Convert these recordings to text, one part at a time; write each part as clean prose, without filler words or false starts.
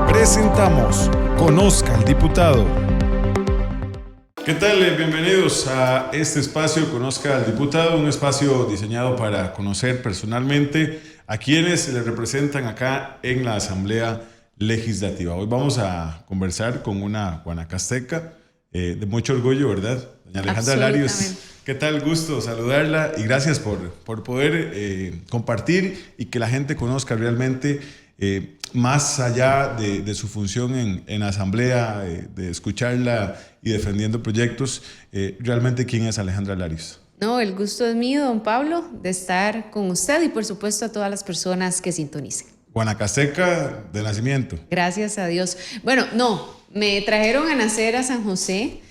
Presentamos Conozca al Diputado. ¿Qué tal? Bienvenidos a este espacio Conozca al Diputado, un espacio diseñado para conocer personalmente a quienes le representan acá en la Asamblea Legislativa. Hoy vamos a conversar con una guanacasteca de mucho orgullo, ¿verdad? Doña Alejandra Larios. ¿Qué tal? Gusto saludarla y gracias por poder compartir y que la gente conozca realmente más allá de su función en la Asamblea, de escucharla y defendiendo proyectos, realmente quién es Alejandra Larios. No, el gusto es mío, don Pablo, de estar con usted y por supuesto a todas las personas que sintonicen. Guanacasteca de nacimiento. Gracias a Dios. Bueno, no, me trajeron a nacer a San José,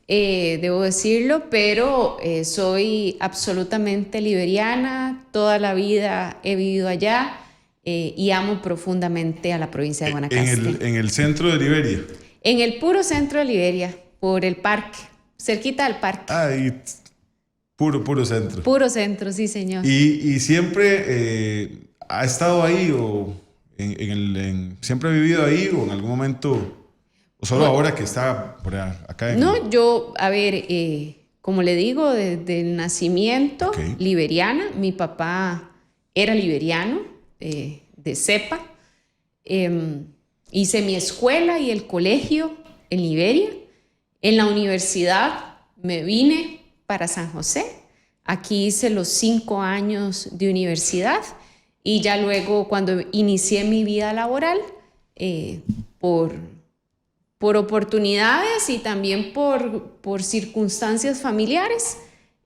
debo decirlo, pero soy absolutamente liberiana, toda la vida he vivido allá y amo profundamente a la provincia de Guanacaste. ¿En el centro de Liberia? En el puro centro de Liberia, por el parque, cerquita del parque. Y puro centro. Puro centro, sí, señor. ¿Y siempre ha estado ahí o siempre ha vivido ahí o en algún momento, o solo ahora que está por acá? No, yo, a ver, como le digo, desde el nacimiento, liberiana. Mi papá era liberiano, de cepa. Hice mi escuela y el colegio en Liberia. En la universidad me vine para San José. Aquí hice los 5 años de universidad y ya luego cuando inicié mi vida laboral, por oportunidades y también por circunstancias familiares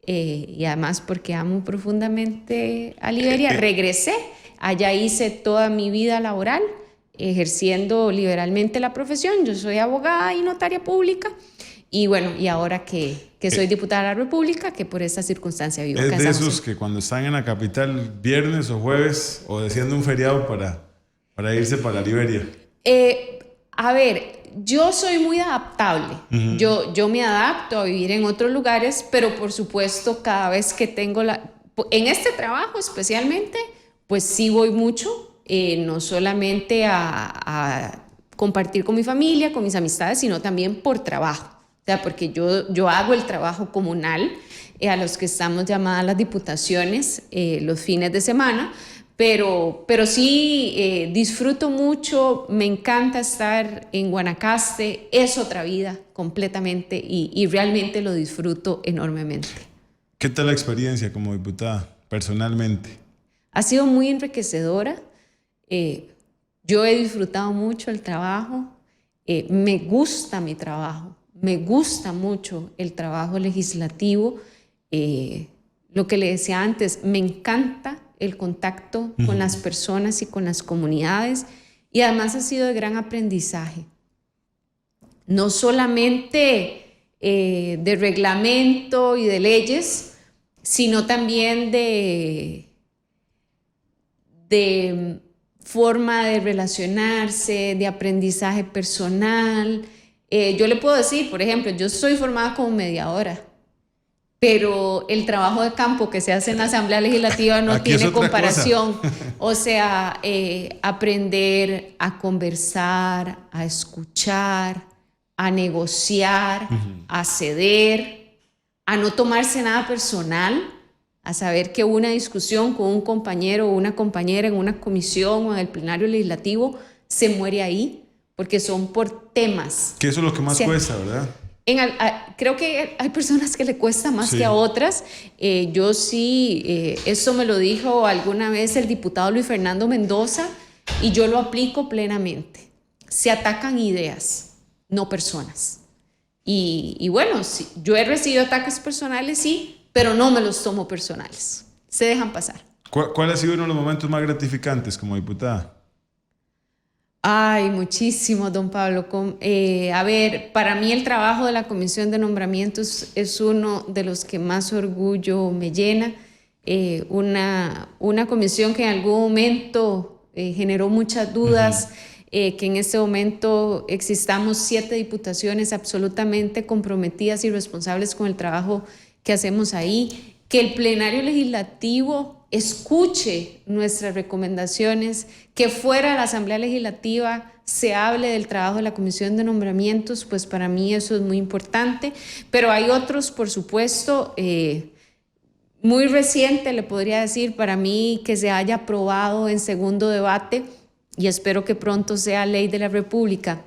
y además porque amo profundamente a Liberia, regresé. Allá hice toda mi vida laboral ejerciendo liberalmente la profesión. Yo soy abogada y notaria pública. Y bueno, y ahora que soy diputada de la República, que por esa circunstancia vivo acá en San José. ¿Es de esos que cuando están en la capital viernes o jueves o decidiendo un feriado para irse para Liberia? A ver, yo soy muy adaptable. Yo me adapto a vivir en otros lugares, pero por supuesto cada vez que tengo en este trabajo especialmente, pues sí voy mucho, no solamente a compartir con mi familia, con mis amistades, sino también por trabajo. O sea, porque yo hago el trabajo comunal a los que estamos llamadas las diputaciones los fines de semana, pero sí disfruto mucho, me encanta estar en Guanacaste, es otra vida completamente y realmente lo disfruto enormemente. ¿Qué tal la experiencia como diputada, personalmente? Ha sido muy enriquecedora, yo he disfrutado mucho el trabajo, me gusta mi trabajo. Me gusta mucho el trabajo legislativo. Lo que le decía antes, me encanta el contacto con las personas y con las comunidades y además ha sido de gran aprendizaje. No solamente de reglamento y de leyes, sino también de forma de relacionarse, de aprendizaje personal. Yo le puedo decir, por ejemplo, yo soy formada como mediadora, pero el trabajo de campo que se hace en la Asamblea Legislativa no tiene comparación. O sea, aprender a conversar, a escuchar, a negociar, a ceder, a no tomarse nada personal, a saber que una discusión con un compañero o una compañera en una comisión o en el plenario legislativo se muere ahí. Porque son por temas. Que eso es lo que más cuesta, ¿verdad? Creo que hay personas que le cuesta más que a otras. Yo sí, eso me lo dijo alguna vez el diputado Luis Fernando Mendoza y yo lo aplico plenamente. Se atacan ideas, no personas. Y bueno, sí, yo he recibido ataques personales, sí, pero no me los tomo personales. Se dejan pasar. ¿Cuál ha sido uno de los momentos más gratificantes como diputada? Ay, muchísimo, don Pablo. A ver, para mí el trabajo de la Comisión de Nombramientos es uno de los que más orgullo me llena. Una comisión que en algún momento generó muchas dudas, que en este momento existamos 7 diputaciones absolutamente comprometidas y responsables con el trabajo que hacemos ahí, que el plenario legislativo escuche nuestras recomendaciones, que fuera de la Asamblea Legislativa se hable del trabajo de la Comisión de Nombramientos, pues para mí eso es muy importante. Pero hay otros, por supuesto, muy reciente, le podría decir, para mí que se haya aprobado en segundo debate, y espero que pronto sea ley de la República,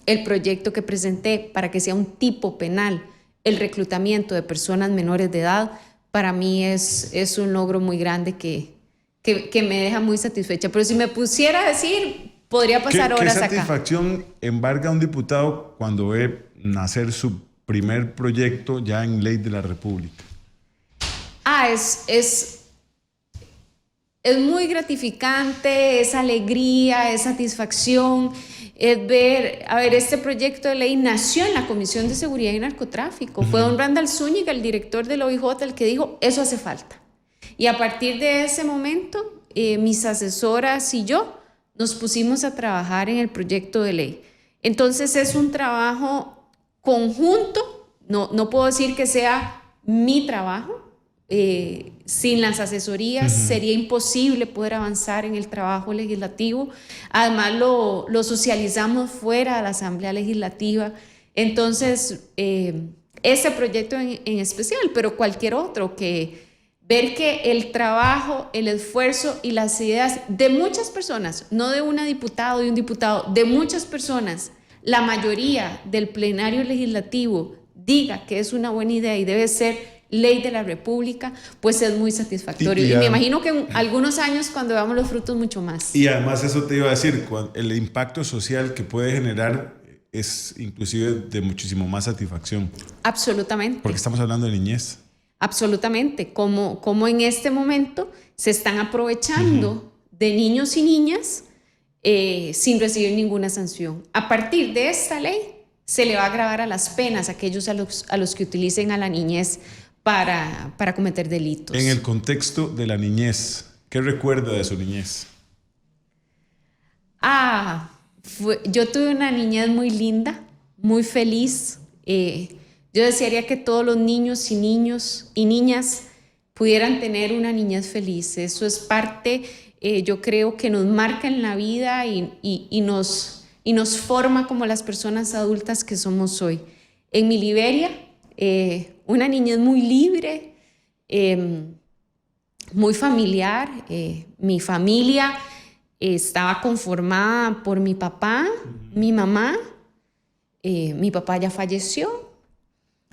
el proyecto que presenté para que sea un tipo penal el reclutamiento de personas menores de edad. Para mí es un logro muy grande que me deja muy satisfecha. Pero si me pusiera a decir, podría pasar horas acá. ¿Qué satisfacción embarga a un diputado cuando ve nacer su primer proyecto ya en ley de la República? Es muy gratificante, es alegría, es satisfacción. Es ver, este proyecto de ley nació en la Comisión de Seguridad y Narcotráfico. Fue don Randall Zúñiga, el director del OIJ, el que dijo, eso hace falta. Y a partir de ese momento, mis asesoras y yo nos pusimos a trabajar en el proyecto de ley. Entonces es un trabajo conjunto, no puedo decir que sea mi trabajo. Sin las asesorías sería imposible poder avanzar en el trabajo legislativo. Además lo socializamos fuera de la Asamblea Legislativa. Entonces ese proyecto en especial, pero cualquier otro, ver que el trabajo, el esfuerzo y las ideas de muchas personas, no de una diputada o de un diputado, de muchas personas, la mayoría del plenario legislativo diga que es una buena idea y debe ser ley de la República, pues es muy satisfactorio. Y me imagino que en algunos años, cuando veamos los frutos, mucho más. Y además eso te iba a decir, el impacto social que puede generar es inclusive de muchísimo más satisfacción. Absolutamente. Porque estamos hablando de niñez. Absolutamente. Como en este momento se están aprovechando de niños y niñas sin recibir ninguna sanción. A partir de esta ley se le va a agravar a las penas a aquellos a los que utilicen a la niñez para cometer delitos. En el contexto de la niñez, ¿qué recuerda de su niñez? Yo tuve una niñez muy linda, muy feliz. Yo desearía que todos los niños y niñas pudieran tener una niñez feliz. Eso es parte, yo creo que nos marca en la vida y nos forma como las personas adultas que somos hoy. En mi Liberia, una niñez muy libre, muy familiar. Mi familia estaba conformada por mi papá, mi mamá. Mi papá ya falleció.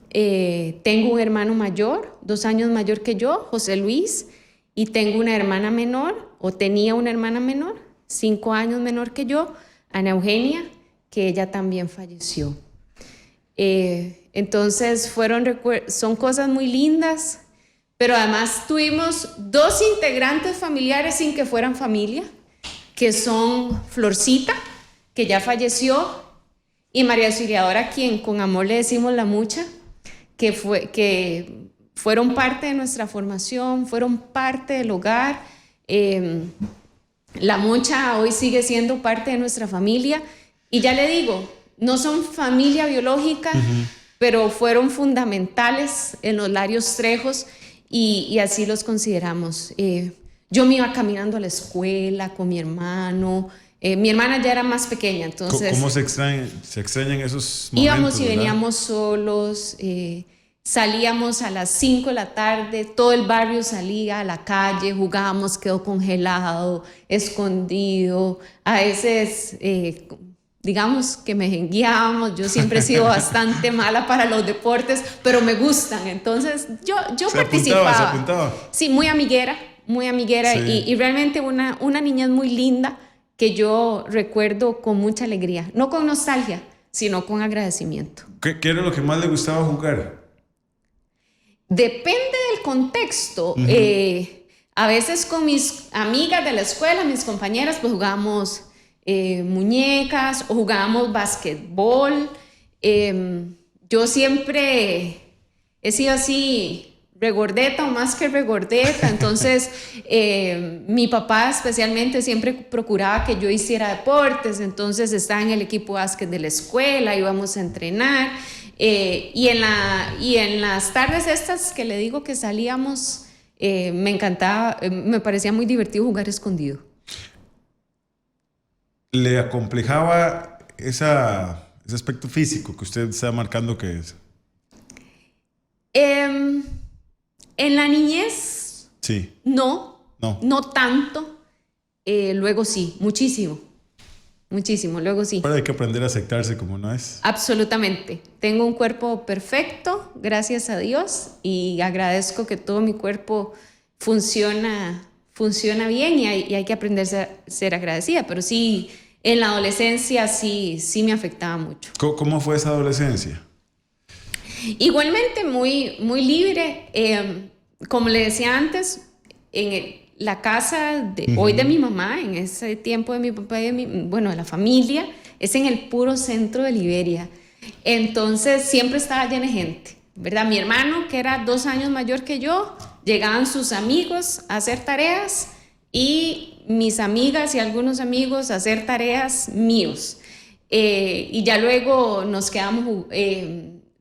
Tengo un hermano mayor, 2 años mayor que yo, José Luis, y tengo una hermana menor, o tenía una hermana menor, 5 años menor que yo, Ana Eugenia, que ella también falleció. Entonces son cosas muy lindas, pero además tuvimos 2 integrantes familiares sin que fueran familia, que son Florcita, que ya falleció, y María Auxiliadora, a quien con amor le decimos la Mucha, que fueron parte de nuestra formación, fueron parte del hogar. La Mucha hoy sigue siendo parte de nuestra familia, y ya le digo, no son familia biológica, pero fueron fundamentales en los Larios Trejos, y así los consideramos. Yo me iba caminando a la escuela con mi hermano. Mi hermana ya era más pequeña, entonces... ¿Cómo se extrañan esos momentos? Íbamos y ¿verdad? veníamos solos, salíamos a las 5 de la tarde, todo el barrio salía a la calle, jugábamos quedó congelado, escondido, a veces... digamos que me jengueábamos. Yo siempre he sido bastante mala para los deportes, pero me gustan, entonces yo participaba. ¿Se apuntaba? Sí, muy amiguera, sí. y realmente una niñez muy linda que yo recuerdo con mucha alegría, no con nostalgia, sino con agradecimiento. ¿Qué era lo que más le gustaba jugar? Depende del contexto. A veces con mis amigas de la escuela, mis compañeras, pues jugábamos muñecas o jugábamos basquetbol. Yo siempre he sido así regordeta o más que regordeta, entonces mi papá especialmente siempre procuraba que yo hiciera deportes, entonces estaba en el equipo de básquet de la escuela, íbamos a entrenar, y en las tardes estas que le digo que salíamos Me encantaba, me parecía muy divertido jugar escondido. ¿Le acomplejaba ese aspecto físico que usted está marcando que es? En la niñez, Sí. no No. tanto. Luego sí, muchísimo, luego sí. Pero hay que aprender a aceptarse como no es. Absolutamente. Tengo un cuerpo perfecto, gracias a Dios, y agradezco que todo mi cuerpo funciona bien y hay que aprender a ser agradecida. Pero sí, en la adolescencia sí me afectaba mucho. ¿Cómo fue esa adolescencia? Igualmente muy libre. Como le decía antes, la casa hoy de mi mamá, en ese tiempo de mi papá y de la familia, es en el puro centro de Liberia. Entonces siempre estaba llena de gente, ¿verdad? Mi hermano, que era 2 años mayor que yo, llegaban sus amigos a hacer tareas y mis amigas y algunos amigos a hacer tareas míos. Y ya luego nos quedamos...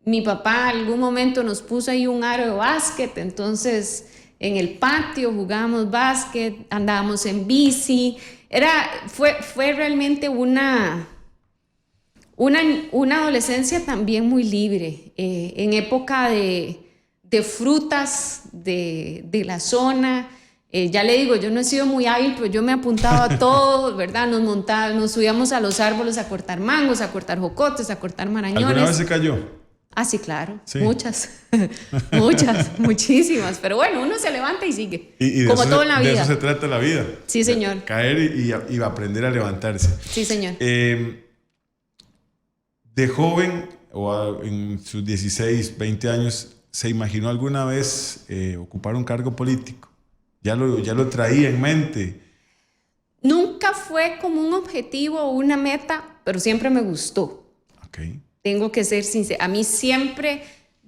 mi papá en algún momento nos puso ahí un aro de básquet, entonces en el patio jugábamos básquet, andábamos en bici. Fue realmente una adolescencia también muy libre, en época de frutas de la zona. Ya le digo, yo no he sido muy hábil, pero yo me apuntaba a todo, ¿verdad? Nos subíamos a los árboles a cortar mangos, a cortar jocotes, a cortar marañones. ¿Alguna vez se cayó? Ah, sí, claro. Sí. Muchas, muchísimas. Pero bueno, uno se levanta y sigue. Y como todo en la vida. De eso se trata la vida. Sí, señor. Caer y aprender a levantarse. Sí, señor. De joven, o en sus 16, 20 años, ¿se imaginó alguna vez ocupar un cargo político? ¿Ya lo traía en mente? Nunca fue como un objetivo o una meta, pero siempre me gustó. Okay. Tengo que ser sincera. A mí siempre,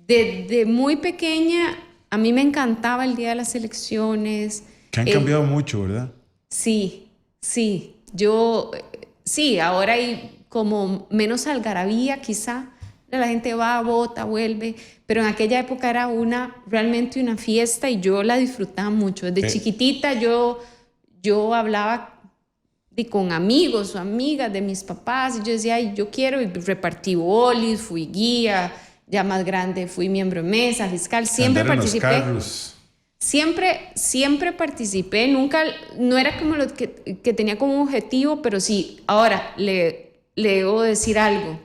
desde muy pequeña, a mí me encantaba el día de las elecciones. Que han cambiado mucho, ¿verdad? Sí. Ahora hay como menos algarabía, quizá. La gente va, vota, vuelve. Pero en aquella época era realmente una fiesta y yo la disfrutaba mucho. Desde chiquitita yo hablaba con amigos o amigas de mis papás y yo decía, ay, yo quiero, y repartí bolis, fui guía, ya más grande fui miembro de mesa, fiscal, siempre participé. Siempre participé, nunca, no era como lo que tenía como objetivo, pero sí, ahora le debo decir algo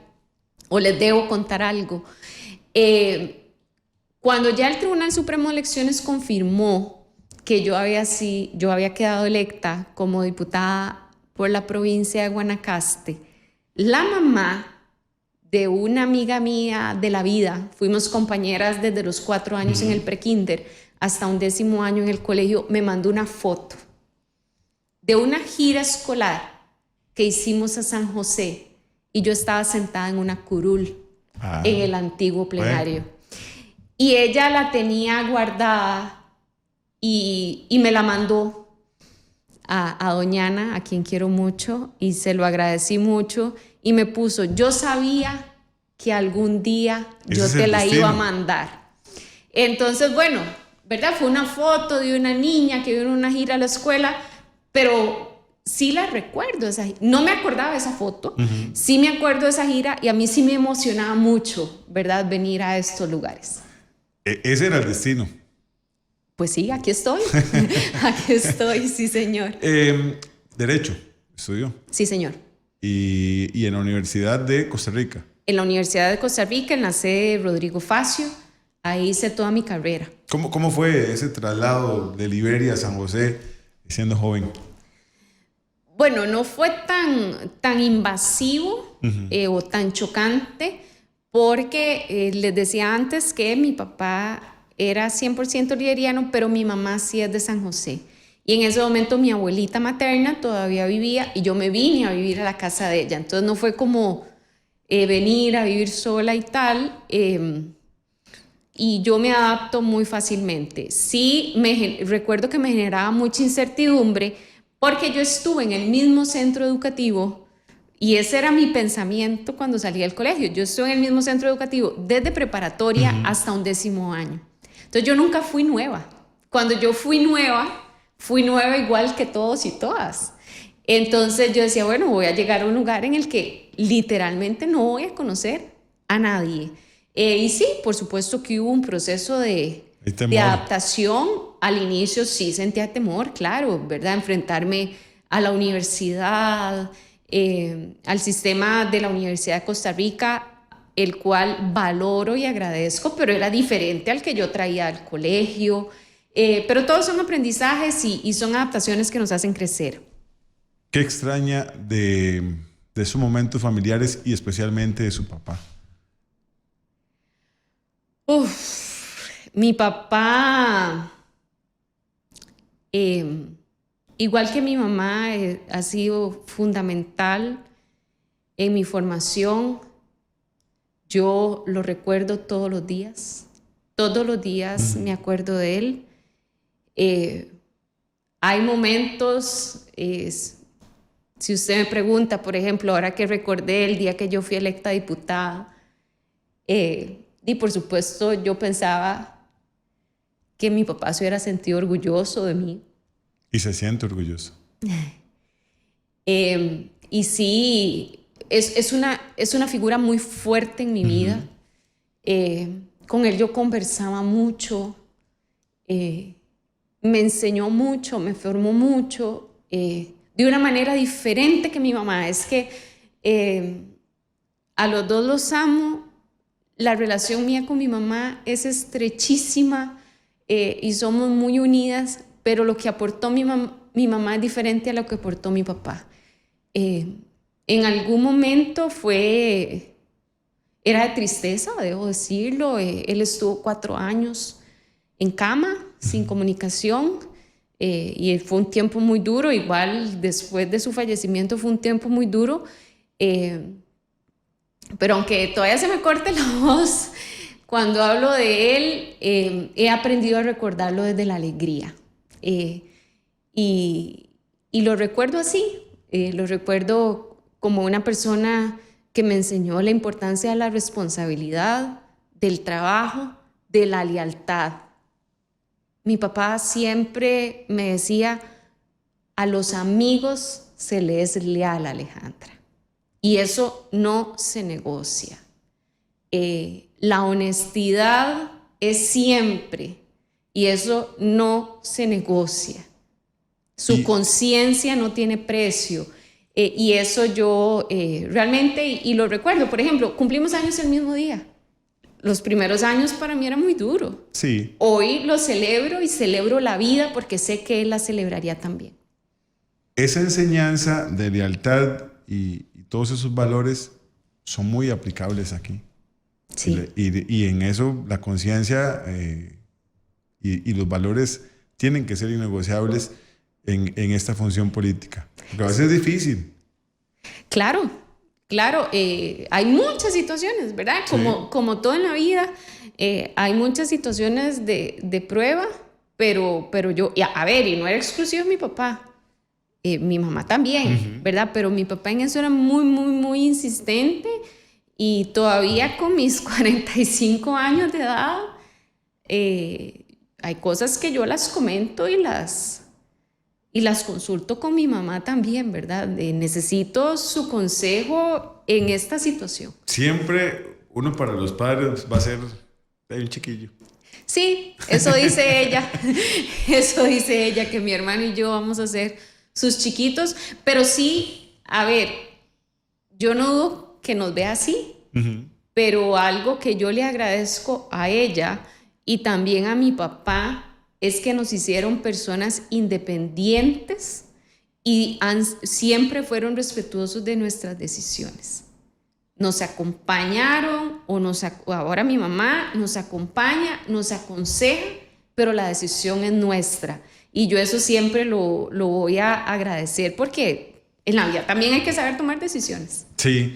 o les debo contar algo. Cuando ya el Tribunal Supremo de Elecciones confirmó que yo había quedado electa como diputada por la provincia de Guanacaste, la mamá de una amiga mía de la vida, fuimos compañeras desde los 4 años en el prekinder hasta 11º año en el colegio, me mandó una foto de una gira escolar que hicimos a San José y yo estaba sentada en una curul en el antiguo plenario. Bueno. Y ella la tenía guardada y me la mandó a doña Ana, a quien quiero mucho, y se lo agradecí mucho, y me puso, yo sabía que algún día yo te la iba a mandar. Entonces, bueno, ¿verdad? Fue una foto de una niña que vino en una gira a la escuela, pero sí la recuerdo. No me acordaba de esa foto, sí me acuerdo de esa gira, y a mí sí me emocionaba mucho, ¿verdad? Venir a estos lugares. Ese era el destino. Pues sí, aquí estoy. Aquí estoy, sí, señor. Derecho, estudió. Sí, señor. ¿Y en la Universidad de Costa Rica? En la Universidad de Costa Rica, en la sede Rodrigo Facio, ahí hice toda mi carrera. ¿Cómo fue ese traslado de Liberia a San José siendo joven? Bueno, no fue tan invasivo o tan chocante, porque les decía antes que mi papá era 100% liberiano, pero mi mamá sí es de San José. Y en ese momento mi abuelita materna todavía vivía y yo me vine a vivir a la casa de ella. Entonces no fue como venir a vivir sola y tal. Y yo me adapto muy fácilmente. Sí, recuerdo que me generaba mucha incertidumbre porque yo estuve en el mismo centro educativo y ese era mi pensamiento cuando salí del colegio. Yo estuve en el mismo centro educativo desde preparatoria hasta 11º año. Entonces yo nunca fui nueva. cuando yo fui nueva igual que todos y todas. Entonces yo decía, bueno, voy a llegar a un lugar en el que literalmente no voy a conocer a nadie. Y sí, por supuesto que hubo un proceso de adaptación. Al inicio sí sentía temor, claro, ¿verdad? Enfrentarme a la universidad, al sistema de la Universidad de Costa Rica, el cual valoro y agradezco, pero era diferente al que yo traía al colegio. Pero todos son aprendizajes y son adaptaciones que nos hacen crecer. ¿Qué extraña de sus momentos familiares y especialmente de su papá? Mi papá, igual que mi mamá, ha sido fundamental en mi formación. Yo lo recuerdo todos los días. Todos los días me acuerdo de él. Hay momentos, si usted me pregunta, por ejemplo, ahora que recordé el día que yo fui electa diputada, y por supuesto yo pensaba que mi papá se hubiera sentido orgulloso de mí. Y se siente orgulloso. Y sí, es una figura muy fuerte en mi vida. Con él yo conversaba mucho, me enseñó mucho, me formó mucho, de una manera diferente que mi mamá. Es que a los dos los amo. La relación mía con mi mamá es estrechísima y somos muy unidas, pero lo que aportó mi mamá es diferente a lo que aportó mi papá. En algún momento era de tristeza, debo decirlo. Él estuvo 4 años en cama, sin comunicación, y fue un tiempo muy duro. Igual después de su fallecimiento fue un tiempo muy duro. Pero aunque todavía se me corte la voz, cuando hablo de él, he aprendido a recordarlo desde la alegría. Y lo recuerdo así, lo recuerdo como una persona que me enseñó la importancia de la responsabilidad, del trabajo, de la lealtad. Mi papá siempre me decía, a los amigos se les es leal, Alejandra. Y eso no se negocia. La honestidad es siempre, y eso no se negocia. Su conciencia no tiene precio. Y eso yo realmente, y lo recuerdo. Por ejemplo, cumplimos años el mismo día. Los primeros años para mí era muy duro. Sí. Hoy lo celebro y celebro la vida porque sé que él la celebraría también. Esa enseñanza de lealtad y todos esos valores son muy aplicables aquí. Sí. Y en eso la conciencia y los valores tienen que ser innegociables en esta función política. Porque a veces es difícil. Claro. Hay muchas situaciones, ¿verdad? Como todo en la vida, hay muchas situaciones de prueba, pero yo, y no era exclusivo de mi papá. Mi mamá también, ¿verdad? Pero mi papá en eso era muy, muy, muy insistente, y todavía con mis 45 años de edad, hay cosas que yo las comento y las consulto con mi mamá también, ¿verdad? Necesito su consejo en esta situación. Siempre uno para los padres va a ser un chiquillo. Sí, eso dice ella. Eso dice ella, que mi hermano y yo vamos a ser sus chiquitos. Pero sí, a ver, yo no dudo que nos vea así, pero algo que yo le agradezco a ella y también a mi papá es que nos hicieron personas independientes y siempre fueron respetuosos de nuestras decisiones. Nos acompañaron, ahora mi mamá nos acompaña, nos aconseja, pero la decisión es nuestra. Y yo eso siempre lo voy a agradecer, porque en la vida también hay que saber tomar decisiones. Sí.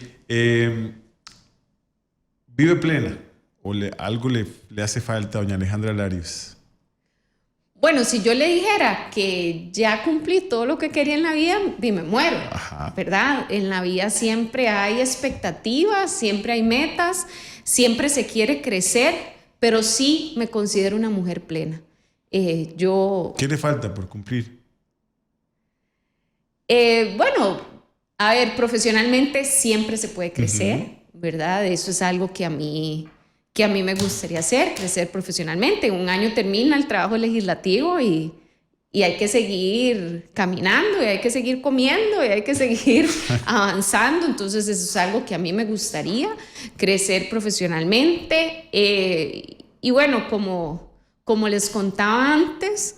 ¿Vive plena o algo le hace falta a doña Alejandra Larios? Bueno, si yo le dijera que ya cumplí todo lo que quería en la vida, me muero. Ajá. ¿Verdad? En la vida siempre hay expectativas, siempre hay metas, siempre se quiere crecer, pero sí me considero una mujer plena. Yo... ¿Qué le falta por cumplir? Bueno, a ver, profesionalmente siempre se puede crecer, ¿verdad? Eso es algo que a mí me gustaría hacer, crecer profesionalmente. En un año termina el trabajo legislativo y hay que seguir caminando, y hay que seguir comiendo, y hay que seguir avanzando. Entonces eso es algo que a mí me gustaría, crecer profesionalmente. Y bueno, como les contaba antes,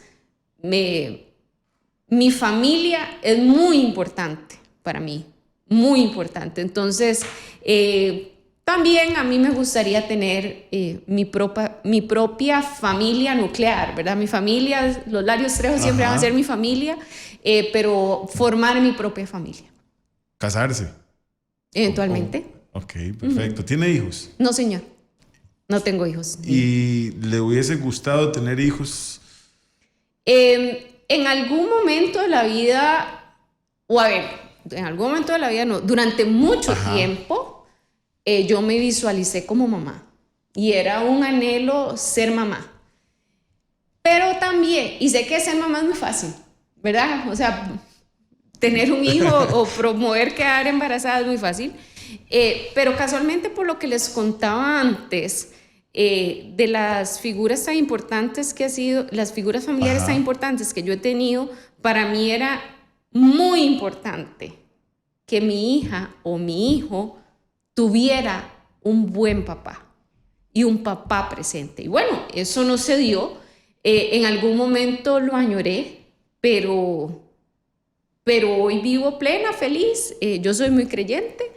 mi familia es muy importante para mí, muy importante. Entonces, también a mí me gustaría tener mi propia familia nuclear, ¿verdad? Mi familia, los Larios Trejo siempre van a ser mi familia, pero formar mi propia familia. ¿Casarse? Eventualmente. Ok, perfecto. ¿Tiene hijos? No, señor. No tengo hijos. ¿Y le hubiese gustado tener hijos? En algún momento de la vida, o a ver, en algún momento de la vida no, durante mucho tiempo, yo me visualicé como mamá y era un anhelo ser mamá. Pero también, y sé que ser mamá es muy fácil, ¿verdad? O sea, tener un hijo o promover quedar embarazada es muy fácil. Pero casualmente, por lo que les contaba antes, de las figuras tan importantes que ha sido, las figuras familiares tan importantes que yo he tenido, para mí era muy importante que mi hija o mi hijo tuviera un buen papá y un papá presente. Y bueno, eso no se dio. En algún momento lo añoré, pero hoy vivo plena, feliz. Yo soy muy creyente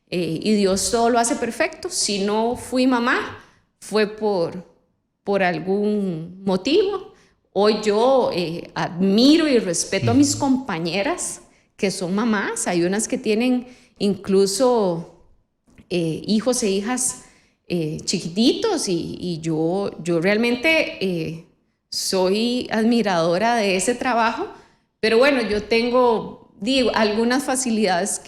y Dios todo lo hace perfecto. Si no fui mamá, fue por algún motivo. Hoy yo admiro y respeto a mis compañeras que son mamás. Hay unas que tienen incluso hijos e hijas chiquititos y yo realmente soy admiradora de ese trabajo. Pero bueno, yo tengo, algunas facilidades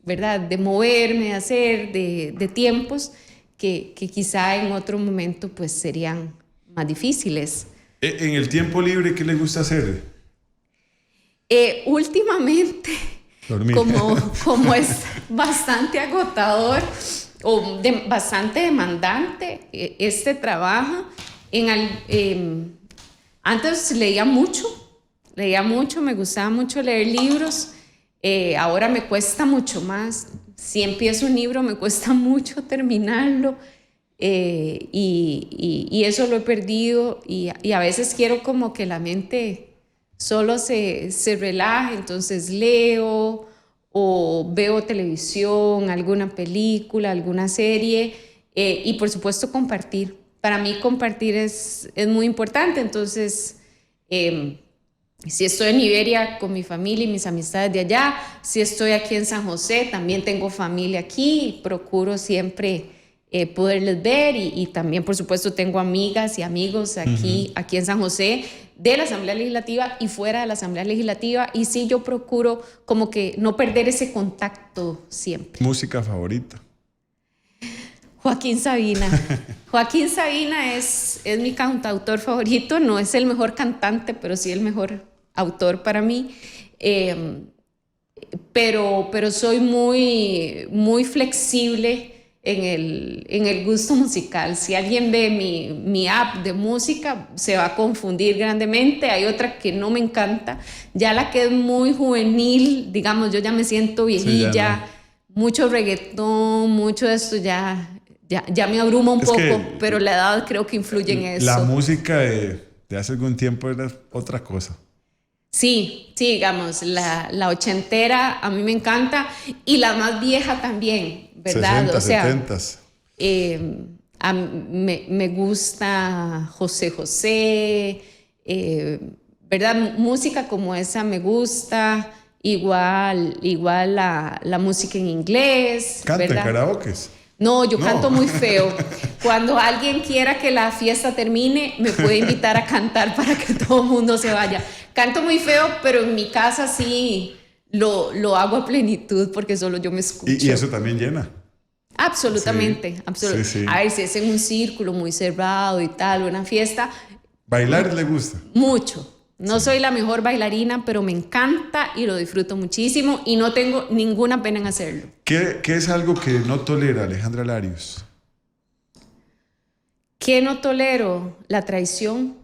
¿verdad? De moverme, de hacer, de tiempos que quizá en otro momento pues serían más difíciles. En el tiempo libre, ¿qué le gusta hacer? Últimamente, como es bastante agotador o bastante demandante este trabajo, antes leía mucho, me gustaba mucho leer libros. Ahora me cuesta mucho más. Si empiezo un libro me cuesta mucho terminarlo y eso lo he perdido y a veces quiero como que la mente solo se relaje, entonces leo o veo televisión, alguna película, alguna serie y por supuesto compartir. Para mí compartir es muy importante, entonces si estoy en Iberia con mi familia y mis amistades de allá, si estoy aquí en San José, también tengo familia aquí, procuro siempre poderles ver y también por supuesto tengo amigas y amigos aquí en San José de la Asamblea Legislativa y fuera de la Asamblea Legislativa y sí yo procuro como que no perder ese contacto siempre. ¿Música favorita? Joaquín Sabina. Joaquín Sabina es mi cantautor favorito, no es el mejor cantante, pero sí el mejor autor para mí. Pero soy muy, muy flexible en el gusto musical. Si alguien ve mi app de música, se va a confundir grandemente. Hay otra que no me encanta. Ya la que es muy juvenil, digamos, yo ya me siento viejilla. Sí, no. Mucho reggaetón, mucho de esto ya me abruma un poco, pero la edad creo que influye en eso. La música de hace algún tiempo era otra cosa. Sí, digamos, la ochentera a mí me encanta y la más vieja también, ¿verdad? 60, 70. Me gusta José José, ¿verdad? Música como esa me gusta, igual la música en inglés. ¿Canta ¿verdad? karaokes? No, yo canto muy feo. Cuando alguien quiera que la fiesta termine, me puede invitar a cantar para que todo el mundo se vaya. Canto muy feo, pero en mi casa sí lo hago a plenitud porque solo yo me escucho. Y eso también llena. Absolutamente, sí, absolutamente. Sí. A ver, si es en un círculo muy cerrado y tal, una fiesta. ¿Bailar le gusta? Mucho. No soy la mejor bailarina, pero me encanta y lo disfruto muchísimo y no tengo ninguna pena en hacerlo. ¿Qué es algo que no tolera Alejandra Larios? ¿Qué no tolero? La traición,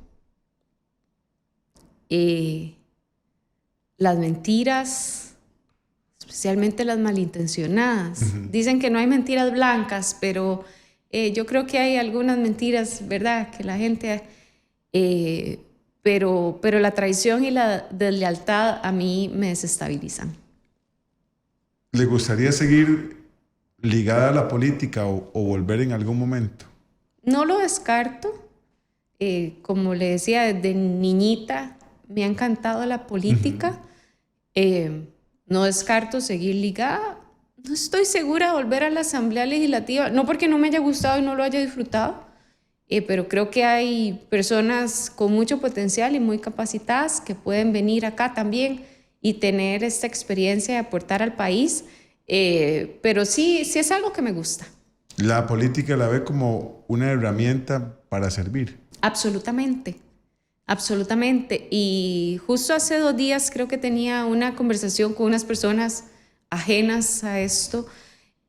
las mentiras, especialmente las malintencionadas. Dicen que no hay mentiras blancas, pero yo creo que hay algunas mentiras, ¿verdad? Que la gente... Pero la traición y la deslealtad a mí me desestabilizan. ¿Le gustaría seguir ligada a la política o volver en algún momento? No lo descarto. Como le decía, desde niñita me ha encantado la política. No descarto seguir ligada. No estoy segura de volver a la Asamblea Legislativa, no porque no me haya gustado y no lo haya disfrutado, pero creo que hay personas con mucho potencial y muy capacitadas que pueden venir acá también y tener esta experiencia de aportar al país. Pero sí es algo que me gusta. ¿La política la ve como una herramienta para servir? Absolutamente, absolutamente. Y justo hace 2 días creo que tenía una conversación con unas personas ajenas a esto.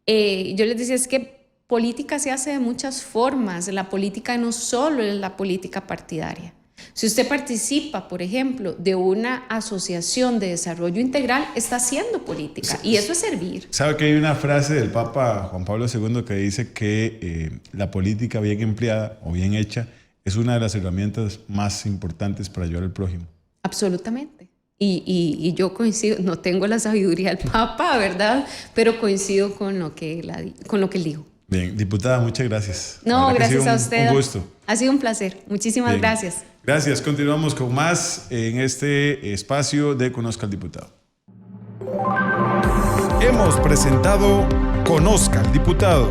Yo les decía, es que política se hace de muchas formas. La política no solo es la política partidaria. Si usted participa, por ejemplo, de una asociación de desarrollo integral, está haciendo política y eso es servir. ¿Sabe que hay una frase del Papa Juan Pablo II que dice que la política bien empleada o bien hecha es una de las herramientas más importantes para ayudar al prójimo? Absolutamente. Y yo coincido, no tengo la sabiduría del Papa, ¿verdad? Pero coincido con lo que él dijo. Bien, diputada, muchas gracias. No, gracias a usted. Un gusto. Ha sido un placer. Muchísimas gracias. Gracias. Continuamos con más en este espacio de Conozca al Diputado. Hemos presentado Conozca al Diputado.